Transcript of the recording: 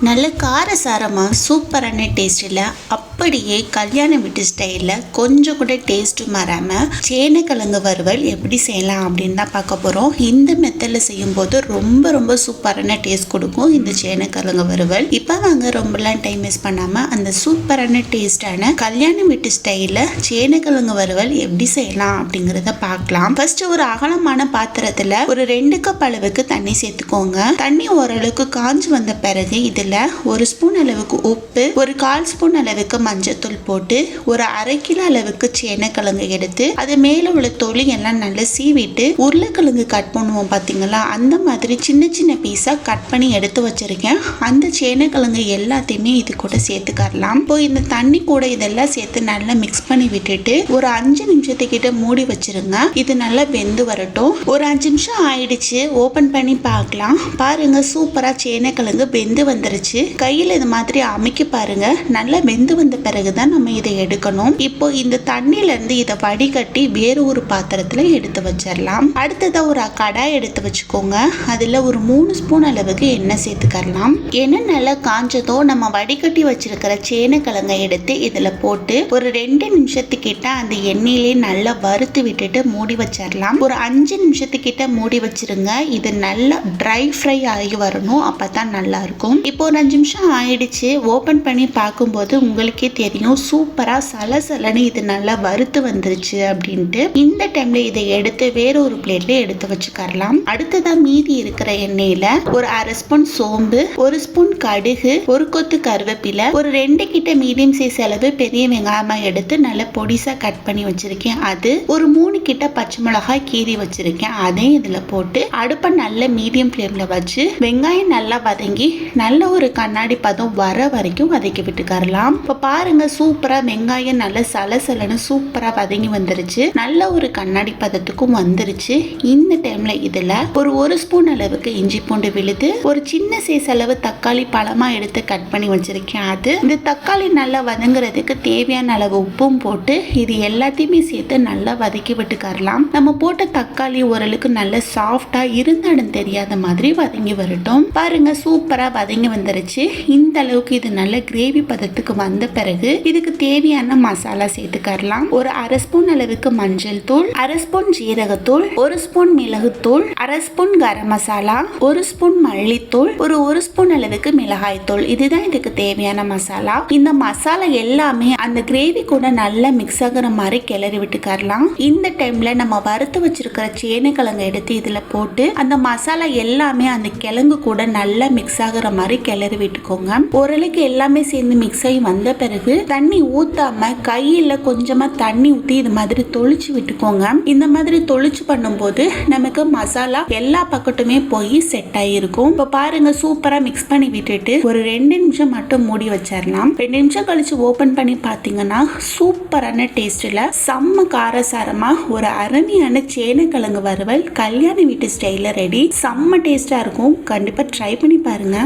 நல்ல காரசாரமாக சூப்பரான டேஸ்ட்டில் அப்படியே கல்யாண வீட்டு ஸ்டைலில் கொஞ்சம் கூட டேஸ்ட்டு மாறாமல் சேனைக்கிழங்கு வறுவல் எப்படி செய்யலாம் அப்படின்னு தான் பார்க்க போகிறோம். இந்த மெத்தடில் செய்யும்போது ரொம்ப ரொம்ப சூப்பரான டேஸ்ட் கொடுக்கும் இந்த சேனைக்கிழங்கு வறுவல். இப்போ வாங்க ரொம்பலாம் டைம் வேஸ்ட் பண்ணாமல் அந்த சூப்பரான டேஸ்டான கல்யாண வீட்டு ஸ்டைலில் சேனைக்கிழங்கு வறுவல் எப்படி செய்யலாம் அப்படிங்கிறத பார்க்கலாம். ஃபர்ஸ்ட் ஒரு அகலமான பாத்திரத்தில் ஒரு 2 கப் அளவுக்கு தண்ணி சேர்த்துக்கோங்க. தண்ணி ஓரளவுக்கு காஞ்சு வந்த பிறகு இதில் ஒரு ஸ்பூன் அளவுக்கு உப்பு, ஒரு 1/4 ஸ்பூன் அளவுக்கு மஞ்சத்தூள் போட்டு ஒரு 1/2 கிலோ அளவுக்கு சேனைக்கிழங்கு எடுத்து அது மேல உள்ள தொலி எல்லாம் நல்லா சீவிட்டு உருளைக்கிழங்கு கட் பண்ணுவோம் பார்த்தீங்களா, அந்த மாதிரி சின்ன சின்ன பீஸா கட் பண்ணி எடுத்து வச்சிருக்கேன். அந்த சேனைக்கிழங்கு எல்லாத்தையுமே இது கூட சேர்த்துக்கலாம். இப்போ இந்த தண்ணி கூட இதெல்லாம் சேர்த்து நல்லா மிக்ஸ் பண்ணி விட்டுட்டு ஒரு 5 நிமிஷத்துக்கிட்ட மூடி வச்சிருங்க. இது நல்லா வெந்து வரட்டும். ஒரு 5 நிமிஷம் ஆயிடுச்சு, ஓபன் பண்ணி பார்க்கலாம். பாருங்க சூப்பரா சேனைக்கிழங்கு வெந்து வந்துருச்சு. கையில் இது மாதிரி அமைக்க பாருங்க. நல்லா வெந்து வந்த பிறகுதான் நம்ம இதை எடுக்கணும். இப்போ இந்த தண்ணில இருந்து இதை வடிகட்டி வேறு ஒரு பாத்திரத்துல எடுத்து வச்சிடலாம். அடுத்ததா ஒரு கடாய் எடுத்து வச்சுக்கோங்க. அதுல ஒரு 3 ஸ்பூன் அளவுக்கு எண்ணெய் சேர்த்துக்கலாம். எண்ணெய் நல்லா காஞ்சதோ நம்ம வடிகட்டி வச்சிருக்கிற சேனைக்கிழங்கை எடுத்து இதுல போட்டு ஒரு 2 நிமிஷத்துக்கிட்ட அந்த எண்ணெயிலே நல்லா வறுத்து விட்டுட்டு மூடி வச்சிடலாம். ஒரு 5 நிமிஷத்துக்கிட்ட மூடி வச்சிருங்க. இது நல்லா ட்ரை ஃப்ரை ஆகி வரணும், அப்பதான் நல்லா இருக்கும். இப்போ ஒரு 5 நிமிஷம் ஆயிடுச்சு. ஓபன் பண்ணி பார்க்கும்போது உங்களுக்கே தெரியும் சூப்பரா சலசலன்னு இது நல்லா வறுத்து வந்துருச்சு அப்படின்ட்டு. இந்த டைம்ல இதை எடுத்து வேற ஒரு பிளேட்ல எடுத்து வச்சுக்கலாம். அடுத்ததா மீதி இருக்கிற எண்ணெயில ஒரு 1/2 ஸ்பூன் சோம்பு, 1 ஸ்பூன் கடுகு, ஒரு கொத்து கருவேப்பிலை, ஒரு 2 கிட்ட மீடியம் சைஸ் அளவு பெரிய வெங்காயமா எடுத்து நல்லா பொடிசா கட் பண்ணி வச்சிருக்கேன். அது ஒரு 3 கிட்ட பச்சை மிளகாய் கீறி வச்சிருக்கேன். அதையும் இதுல போட்டு அடுப்பை நல்ல மீடியம் ஃப்ளேம்ல வச்சு வெங்காயம் நல்லா வதங்கி நல்ல ஒரு கண்ணாடி பதம் வர வரைக்கும் வதக்கி விட்டுக்கறலாம். இப்ப பாருங்க சூப்பரா வெங்காயம் நல்ல சலசலன்னு சூப்பரா வதங்கி வந்துருச்சு. நல்ல ஒரு கண்ணாடி பதத்துக்கும் வந்துருச்சு. இந்த டைம்ல இதுல ஒரு ஸ்பூன் அளவுக்கு இஞ்சி பூண்டு விழுது, ஒரு சின்ன சைஸ் அளவு தக்காளி பழமா எடுத்து கட் பண்ணி வச்சிருக்கேன். அது இந்த தக்காளி நல்லா வதங்குறதுக்கு தேவையான அளவு உப்பும் போட்டு இது எல்லாத்தையுமே சேர்த்து நல்லா வதக்கி விட்டுக்கறலாம். நம்ம போட்ட தக்காளி ஓரளவுக்கு நல்ல சாஃப்டா இருந்தாலும் தெரியாத மாதிரி வதங்கி வரட்டும். பாருங்க சூப்பரா வதங்கி வந்துருச்சு. இந்த அளவுக்கு இது நல்ல கிரேவி பதத்துக்கு வந்த பிறகு இதுக்கு தேவையான மசாலா சேர்த்துக்கலாம். ஒரு 1/2 ஸ்பூன் அளவுக்கு மஞ்சள் தூள், 1/2 ஸ்பூன் ஜீரகத்தூள், 1 ஸ்பூன் மிளகுத்தூள், 1/2 ஸ்பூன் கரம் மசாலா, 1 ஸ்பூன் மல்லித்தூள், ஒரு ஸ்பூன் அளவுக்கு மிளகாய் தூள். இதுதான் இதுக்கு தேவையான மசாலா. இந்த மசாலா எல்லாமே அந்த கிரேவி கூட நல்லா மிக்ஸ் ஆகுற மாதிரி கிளறி விட்டுக்கலாம். இந்த டைம்ல நம்ம வறுத்து வச்சிருக்கிற சேனைக்கிழங்கு எடுத்து இதுல போட்டு அந்த மசாலா எல்லாமே அந்த கிழங்கு கூட நல்லா மிக்ஸ் ஆகுற மாதிரி கிளறி விட்டுக்கோங்க. ஓரளவுக்கு எல்லாமே சேர்ந்து மிக்ஸ் ஆகி வந்த பிறகு தண்ணி ஊத்தாம கையில கொஞ்சமா தண்ணி ஊத்தி இது மாதிரி தொளிச்சு விட்டுக்கோங்க. இந்த மாதிரி தொளிச்சு பண்ணும்போது நமக்கு மசாலா எல்லா பக்கத்துமே போய் செட் ஆகிருக்கும். இப்ப பாருங்க சூப்பரா மிக்ஸ் பண்ணி விட்டுட்டு ஒரு 2 நிமிஷம் மட்டும் மூடி வச்சிடலாம். 2 நிமிஷம் கழிச்சு ஓபன் பண்ணி பாத்தீங்கன்னா சூப்பரான டேஸ்ட்ல செம்ம காரசாரமா ஒரு அருமையான சேனைக்கிழங்கு வறுவல் கல்யாண வீட்டு ஸ்டைல ரெடி. செம்ம டேஸ்டா இருக்கும். கண்டிப்பா ட்ரை பண்ணி பாருங்க.